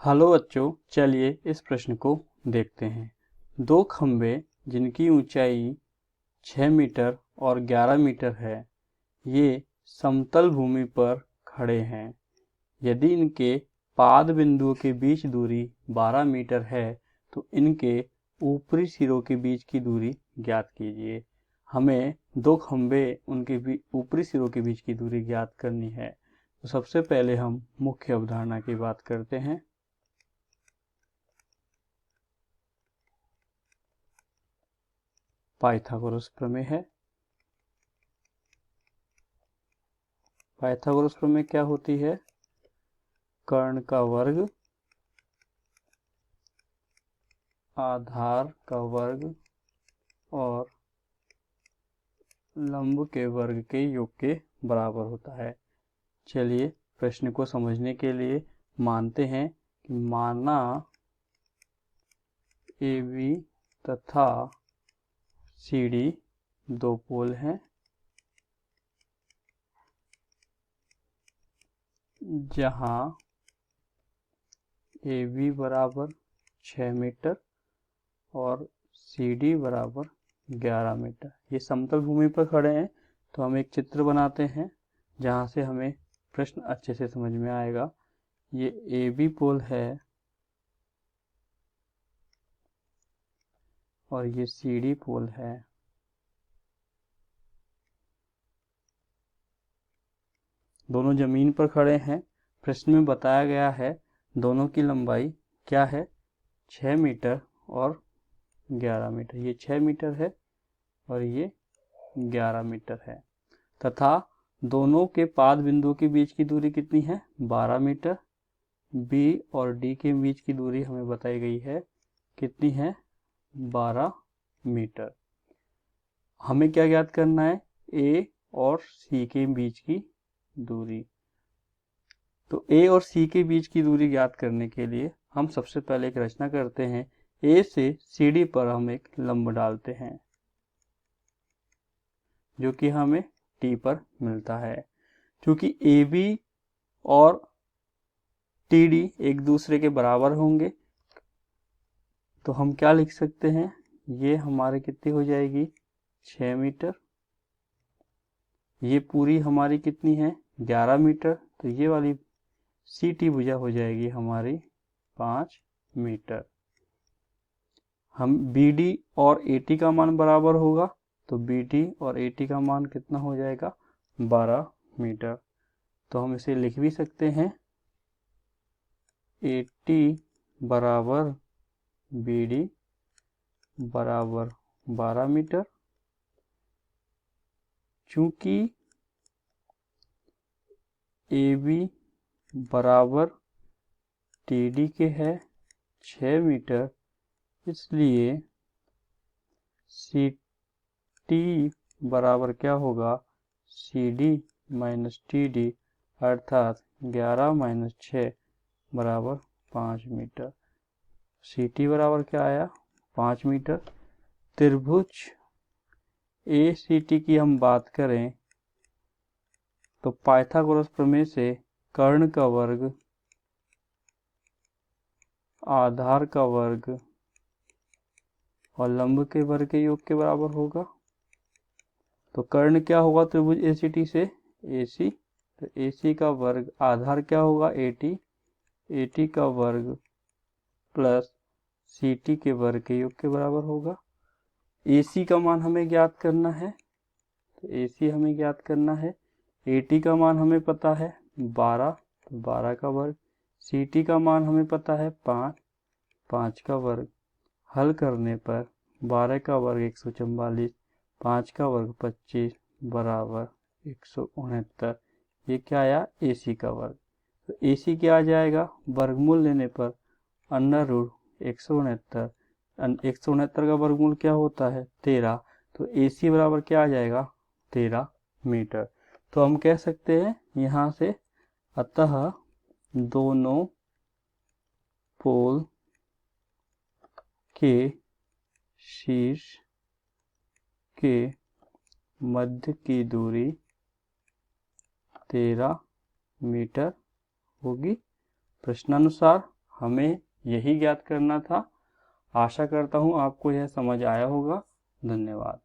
Hello बच्चों, चलिए इस प्रश्न को देखते हैं। दो खंभे जिनकी ऊंचाई 6 मीटर और 11 मीटर है, ये समतल भूमि पर खड़े हैं। यदि इनके पाद बिंदुओं के बीच दूरी 12 मीटर है तो इनके ऊपरी सिरों के बीच की दूरी ज्ञात कीजिए। हमें दो खंभे उनके ऊपरी सिरों के बीच की दूरी ज्ञात करनी है। तो सबसे पहले हम मुख्य अवधारणा की बात करते हैं। पाइथागोरस प्रमेय है। पाइथागोरस प्रमेय क्या होती है? कर्ण का वर्ग आधार का वर्ग और लंब के वर्ग के योग के बराबर होता है। चलिए प्रश्न को समझने के लिए मानते हैं कि माना AB तथा CD दो पोल हैं, जहां AB बराबर 6 मीटर और CD बराबर 11 मीटर। ये समतल भूमि पर खड़े हैं। तो हम एक चित्र बनाते हैं जहां से हमें प्रश्न अच्छे से समझ में आएगा। ये AB पोल है और ये CD पोल है। दोनों जमीन पर खड़े हैं। प्रश्न में बताया गया है दोनों की लंबाई क्या है? 6 मीटर और 11 मीटर। ये 6 मीटर है और ये 11 मीटर है तथा दोनों के पाद बिंदुओं के बीच की दूरी कितनी है? 12 मीटर। B और D के बीच की दूरी हमें बताई गई है, कितनी है? 12 मीटर। हमें क्या ज्ञात करना है? A और C के बीच की दूरी। तो A और C के बीच की दूरी ज्ञात करने के लिए हम सबसे पहले एक रचना करते हैं। A से CD पर हम एक लंब डालते हैं जो कि हमें T पर मिलता है। क्योंकि AB और TD एक दूसरे के बराबर होंगे तो हम क्या लिख सकते हैं? ये हमारे कितनी हो जाएगी? 6 मीटर। ये पूरी हमारी कितनी है? 11 मीटर। तो ये वाली CT भुजा हो जाएगी हमारी 5 मीटर। हम BD और AT का मान बराबर होगा तो BD और AT का मान कितना हो जाएगा? 12 मीटर। तो हम इसे लिख भी सकते हैं AT बराबर BD बराबर 12 मीटर। चूंकि AB बराबर TD के है 6 मीटर, इसलिए CT बराबर क्या होगा? CD माइनस TD अर्थात 11 माइनस 6 बराबर 5 मीटर। CT बराबर क्या आया? 5 मीटर। त्रिभुज ACT की हम बात करें तो पाइथागोरस प्रमेय से कर्ण का वर्ग आधार का वर्ग और लंब के वर्ग के योग के बराबर होगा। तो कर्ण क्या होगा त्रिभुज ACT से? AC। तो AC का वर्ग आधार क्या होगा? AT। AT का वर्ग प्लस CT के वर्ग के योग के बराबर होगा। AC का मान हमें ज्ञात करना है। तो AC हमें ज्ञात करना है। AT का मान हमें पता है 12, तो 12 का वर्ग। CT का मान हमें पता है 5, 5 का वर्ग। हल करने पर 12 का वर्ग 144, 5 का वर्ग 25 बराबर 169। ये क्या आया? AC का वर्ग। तो AC क्या आ जाएगा? वर्गमूल लेने पर अंडर रूट 169। 169 का वर्गमूल क्या होता है? 13। तो AC बराबर क्या आ जाएगा? 13 मीटर। तो हम कह सकते हैं यहाँ से, अतः दोनों पोल के शीर्ष के मध्य की दूरी 13 मीटर होगी। प्रश्नानुसार हमें यही ज्ञात करना था। आशा करता हूँ आपको यह समझ आया होगा। धन्यवाद।